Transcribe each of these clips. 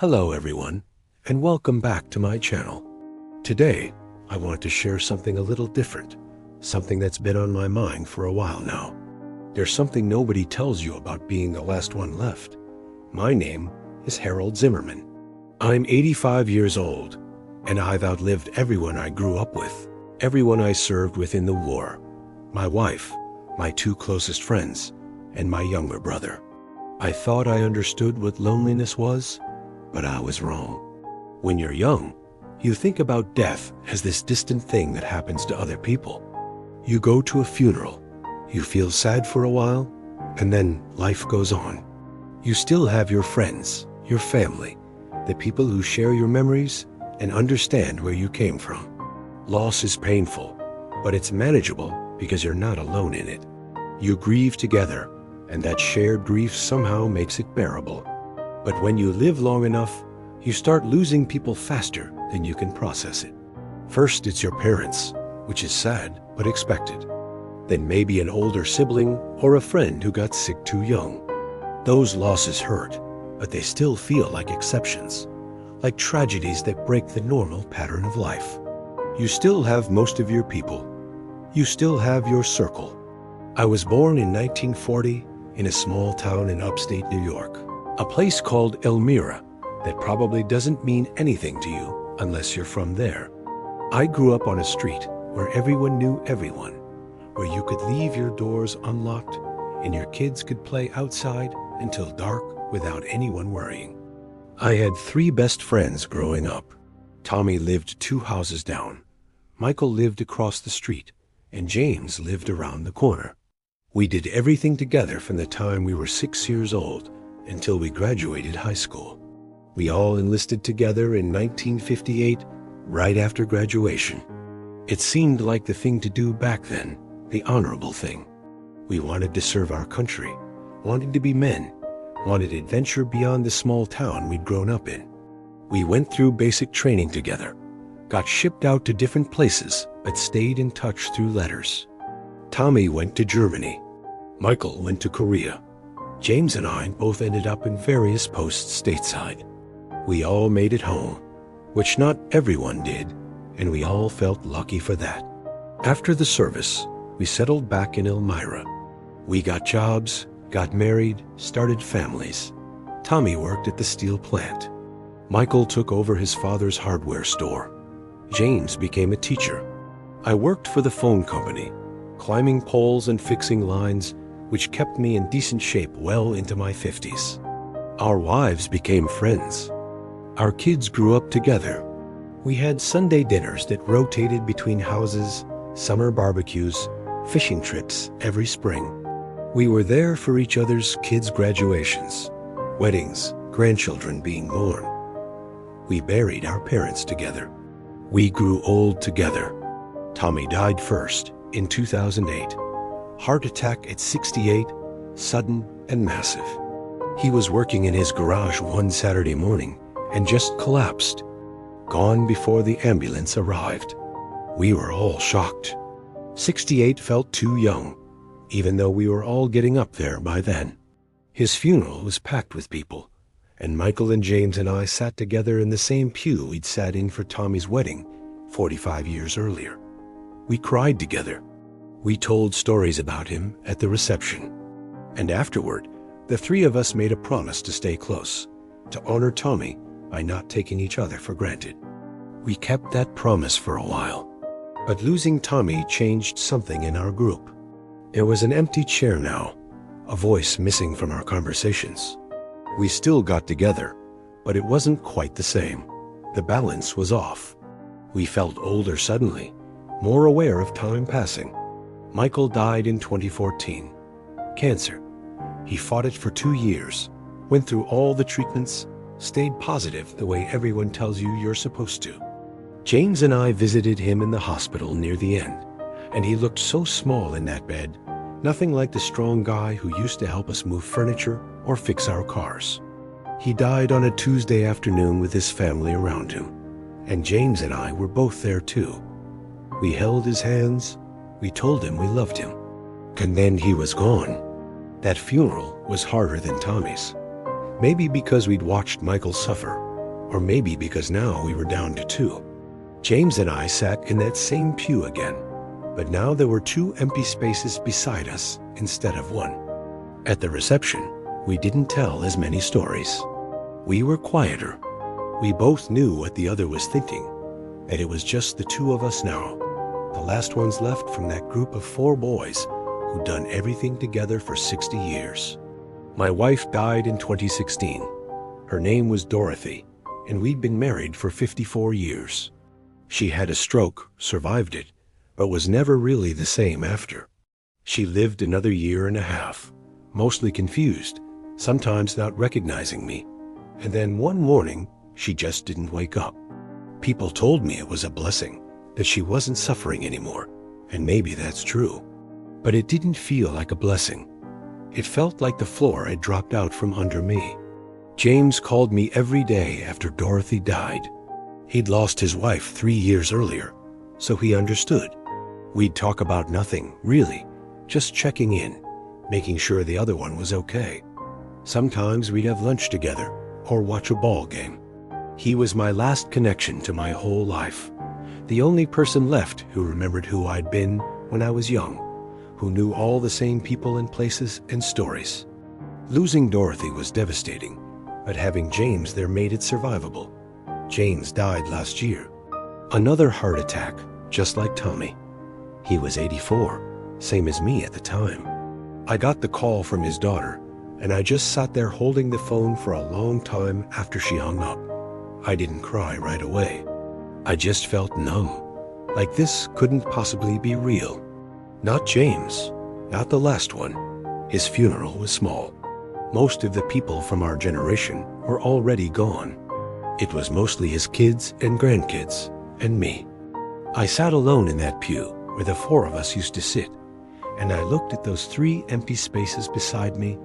Hello everyone, and welcome back to my channel. Today, I want to share something a little different, something that's been on my mind for a while now. There's something nobody tells you about being the last one left. My name is Harold Zimmerman. I'm 85 years old, and I've outlived everyone I grew up with, everyone I served with in the war, my wife, my two closest friends, and my younger brother. I thought I understood what loneliness was, but I was wrong. When you're young, you think about death as this distant thing that happens to other people. You go to a funeral, you feel sad for a while, and then life goes on. You still have your friends, your family, the people who share your memories and understand where you came from. Loss is painful, but it's manageable because you're not alone in it. You grieve together, and that shared grief somehow makes it bearable. But when you live long enough, you start losing people faster than you can process it. First, it's your parents, which is sad but expected. Then maybe an older sibling or a friend who got sick too young. Those losses hurt, but they still feel like exceptions, like tragedies that break the normal pattern of life. You still have most of your people. You still have your circle. I was born in 1940 in a small town in upstate New York. A place called Elmira that probably doesn't mean anything to you unless you're from there. I grew up on a street where everyone knew everyone, where you could leave your doors unlocked and your kids could play outside until dark without anyone worrying. I had three best friends growing up. Tommy lived 2 houses down, Michael lived across the street, and James lived around the corner. We did everything together from the time we were 6 years old until we graduated high school. We all enlisted together in 1958, right after graduation. It seemed like the thing to do back then, the honorable thing. We wanted to serve our country, wanted to be men, wanted adventure beyond the small town we'd grown up in. We went through basic training together, got shipped out to different places, but stayed in touch through letters. Tommy went to Germany. Michael went to Korea. James and I both ended up in various posts stateside. We all made it home, which not everyone did, and we all felt lucky for that. After the service, we settled back in Elmira. We got jobs, got married, started families. Tommy worked at the steel plant. Michael took over his father's hardware store. James became a teacher. I worked for the phone company, climbing poles and fixing lines, which kept me in decent shape well into my 50s. Our wives became friends. Our kids grew up together. We had Sunday dinners that rotated between houses, summer barbecues, fishing trips every spring. We were there for each other's kids' graduations, weddings, grandchildren being born. We buried our parents together. We grew old together. Tommy died first in 2008. Heart attack at 68, sudden and massive. He was working in his garage one Saturday morning and just collapsed, gone before the ambulance arrived. We were all shocked. 68 felt too young, even though we were all getting up there by then. His funeral was packed with people, and Michael and James and I sat together in the same pew we'd sat in for Tommy's wedding 45 years earlier. We cried together. We told stories about him at the reception. And afterward, the three of us made a promise to stay close, to honor Tommy by not taking each other for granted. We kept that promise for a while. But losing Tommy changed something in our group. It was an empty chair now, a voice missing from our conversations. We still got together, but it wasn't quite the same. The balance was off. We felt older suddenly, more aware of time passing. Michael died in 2014. Cancer. He fought it for 2 years, went through all the treatments, stayed positive the way everyone tells you you're supposed to. James and I visited him in the hospital near the end, and he looked so small in that bed, nothing like the strong guy who used to help us move furniture or fix our cars. He died on a Tuesday afternoon with his family around him, and James and I were both there too. We held his hands. We told him we loved him. And then he was gone. That funeral was harder than Tommy's. Maybe because we'd watched Michael suffer, Or maybe because now we were down to two. James and I sat in that same pew again, but now there were two empty spaces beside us instead of one. At the reception, we didn't tell as many stories. We were quieter. We both knew what the other was thinking, that it was just the two of us now, the last ones left from that group of 4 boys who'd done everything together for 60 years. My wife died in 2016. Her name was Dorothy, and we'd been married for 54 years. She had a stroke, survived it, but was never really the same after. She lived another year and a half, mostly confused, sometimes not recognizing me, and then one morning, she just didn't wake up. People told me it was a blessing, that she wasn't suffering anymore, and maybe that's true. But it didn't feel like a blessing. It felt like the floor had dropped out from under me. James called me every day after Dorothy died. He'd lost his wife 3 years earlier, so he understood. We'd talk about nothing, really, just checking in, making sure the other one was okay. Sometimes we'd have lunch together or watch a ball game. He was my last connection to my whole life, the only person left who remembered who I'd been when I was young, who knew all the same people and places and stories. Losing Dorothy was devastating, but having James there made it survivable. James died last year. Another heart attack, just like Tommy. He was 84, same as me at the time. I got the call from his daughter, and I just sat there holding the phone for a long time after she hung up. I didn't cry right away. I just felt numb, like this couldn't possibly be real. Not James, not the last one. His funeral was small. Most of the people from our generation were already gone. It was mostly his kids and grandkids, and me. I sat alone in that pew where the 4 of us used to sit, and I looked at those 3 empty spaces beside me,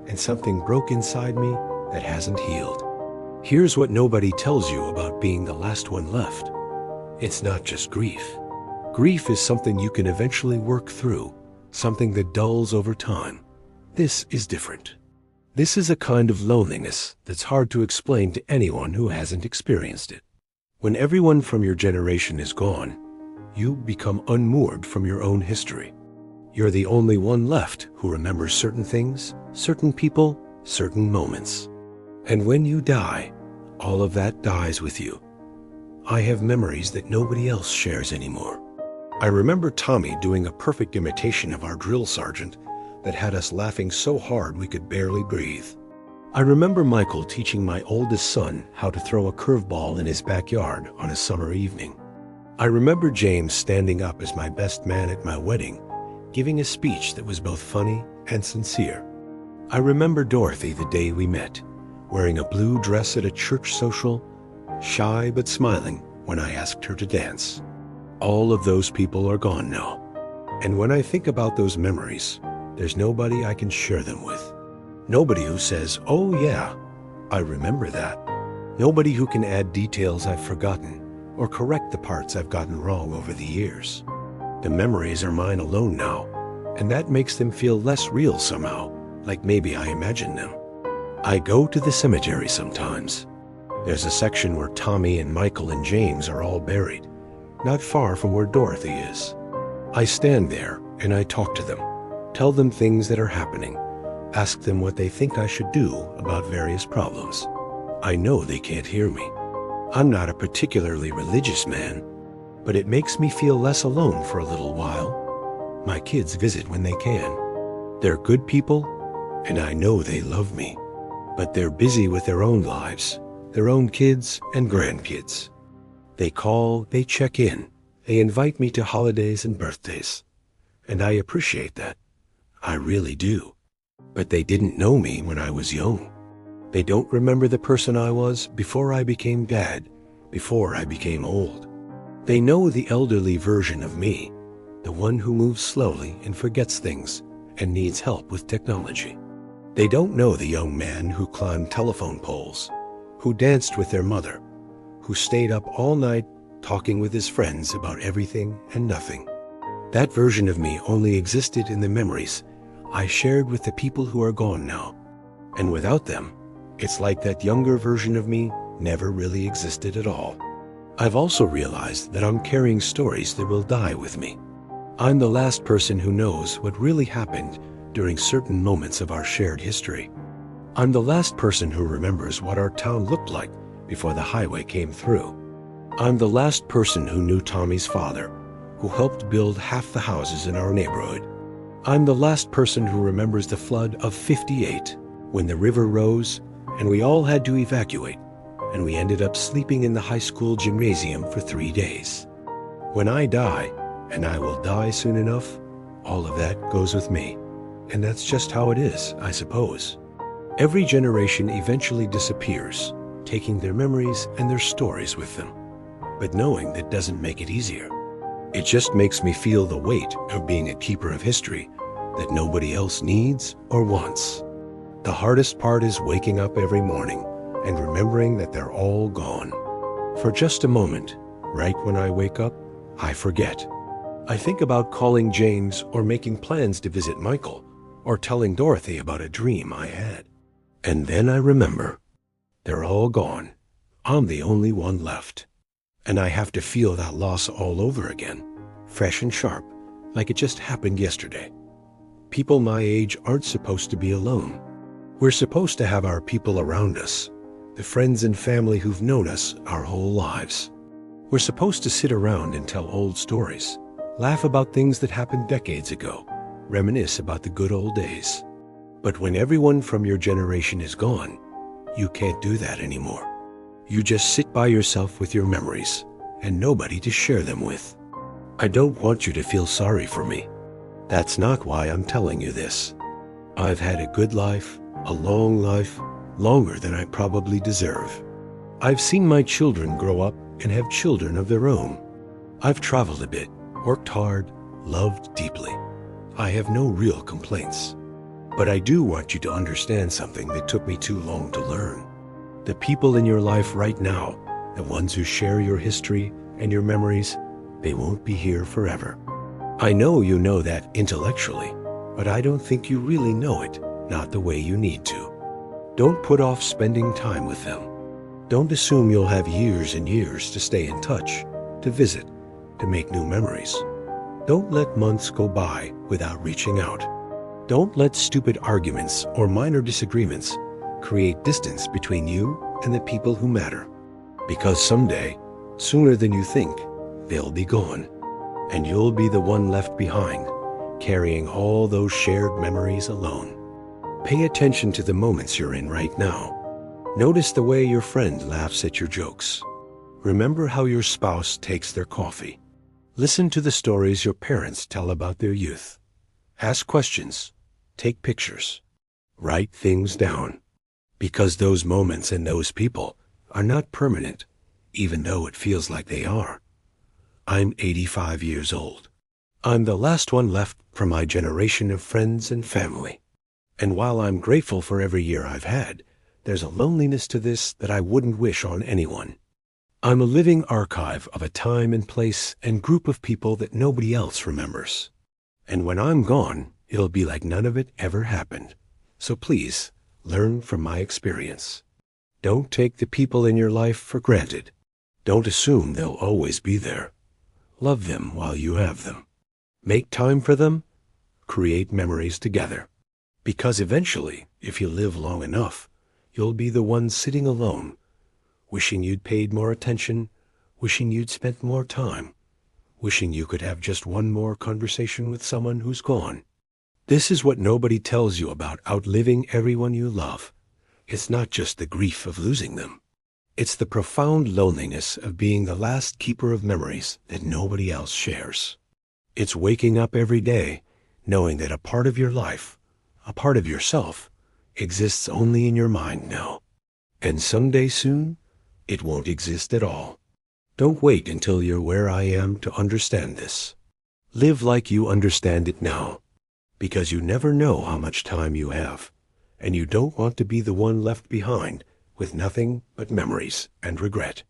and something broke inside me that hasn't healed. Here's what nobody tells you about being the last one left. It's not just grief. Grief is something you can eventually work through, something that dulls over time. This is different. This is a kind of loneliness that's hard to explain to anyone who hasn't experienced it. When everyone from your generation is gone, you become unmoored from your own history. You're the only one left who remembers certain things, certain people, certain moments. And when you die, all of that dies with you. I have memories that nobody else shares anymore. I remember Tommy doing a perfect imitation of our drill sergeant that had us laughing so hard we could barely breathe. I remember Michael teaching my oldest son how to throw a curveball in his backyard on a summer evening. I remember James standing up as my best man at my wedding, giving a speech that was both funny and sincere. I remember Dorothy the day we met, wearing a blue dress at a church social, shy but smiling when I asked her to dance. All of those people are gone now. And when I think about those memories, there's nobody I can share them with. Nobody who says, "Oh yeah, I remember that." Nobody who can add details I've forgotten or correct the parts I've gotten wrong over the years. The memories are mine alone now, and that makes them feel less real somehow, like maybe I imagined them. I go to the cemetery sometimes. There's a section where Tommy and Michael and James are all buried, not far from where Dorothy is. I stand there and I talk to them, tell them things that are happening, ask them what they think I should do about various problems. I know they can't hear me. I'm not a particularly religious man, but it makes me feel less alone for a little while. My kids visit when they can. They're good people, and I know they love me. But they're busy with their own lives, their own kids and grandkids. They call, they check in, they invite me to holidays and birthdays. And I appreciate that. I really do. But they didn't know me when I was young. They don't remember the person I was before I became dad, before I became old. They know the elderly version of me, the one who moves slowly and forgets things and needs help with technology. They don't know the young man who climbed telephone poles, who danced with their mother, who stayed up all night talking with his friends about everything and nothing. That version of me only existed in the memories I shared with the people who are gone now. And without them, it's like that younger version of me never really existed at all. I've also realized that I'm carrying stories that will die with me. I'm the last person who knows what really happened during certain moments of our shared history. I'm the last person who remembers what our town looked like before the highway came through. I'm the last person who knew Tommy's father, who helped build half the houses in our neighborhood. I'm the last person who remembers the flood of '58, when the river rose and we all had to evacuate, and we ended up sleeping in the high school gymnasium for 3 days. When I die, and I will die soon enough, all of that goes with me. And that's just how it is, I suppose. Every generation eventually disappears, taking their memories and their stories with them. But knowing that doesn't make it easier. It just makes me feel the weight of being a keeper of history that nobody else needs or wants. The hardest part is waking up every morning and remembering that they're all gone. For just a moment, right when I wake up, I forget. I think about calling James or making plans to visit Michael or telling Dorothy about a dream I had. And then I remember. They're all gone. I'm the only one left. And I have to feel that loss all over again, fresh and sharp, like it just happened yesterday. People my age aren't supposed to be alone. We're supposed to have our people around us, the friends and family who've known us our whole lives. We're supposed to sit around and tell old stories, laugh about things that happened decades ago, reminisce about the good old days. But when everyone from your generation is gone, you can't do that anymore. You just sit by yourself with your memories and nobody to share them with. I don't want you to feel sorry for me. That's not why I'm telling you this. I've had a good life, a long life, longer than I probably deserve. I've seen my children grow up and have children of their own. I've traveled a bit, worked hard, loved deeply. I have no real complaints. But I do want you to understand something that took me too long to learn. The people in your life right now, the ones who share your history and your memories, they won't be here forever. I know you know that intellectually, but I don't think you really know it, not the way you need to. Don't put off spending time with them. Don't assume you'll have years and years to stay in touch, to visit, to make new memories. Don't let months go by without reaching out. Don't let stupid arguments or minor disagreements create distance between you and the people who matter. Because someday, sooner than you think, they'll be gone. And you'll be the one left behind, carrying all those shared memories alone. Pay attention to the moments you're in right now. Notice the way your friend laughs at your jokes. Remember how your spouse takes their coffee. Listen to the stories your parents tell about their youth. Ask questions. Take pictures. Write things down. Because those moments and those people are not permanent, even though it feels like they are. I'm 85 years old. I'm the last one left from my generation of friends and family. And while I'm grateful for every year I've had, there's a loneliness to this that I wouldn't wish on anyone. I'm a living archive of a time and place and group of people that nobody else remembers. And when I'm gone, it'll be like none of it ever happened. So please, learn from my experience. Don't take the people in your life for granted. Don't assume they'll always be there. Love them while you have them. Make time for them. Create memories together. Because eventually, if you live long enough, you'll be the one sitting alone, wishing you'd paid more attention, wishing you'd spent more time, wishing you could have just one more conversation with someone who's gone. This is what nobody tells you about outliving everyone you love. It's not just the grief of losing them. It's the profound loneliness of being the last keeper of memories that nobody else shares. It's waking up every day knowing that a part of your life, a part of yourself, exists only in your mind now. And someday soon, it won't exist at all. Don't wait until you're where I am to understand this. Live like you understand it now, because you never know how much time you have, and you don't want to be the one left behind with nothing but memories and regret.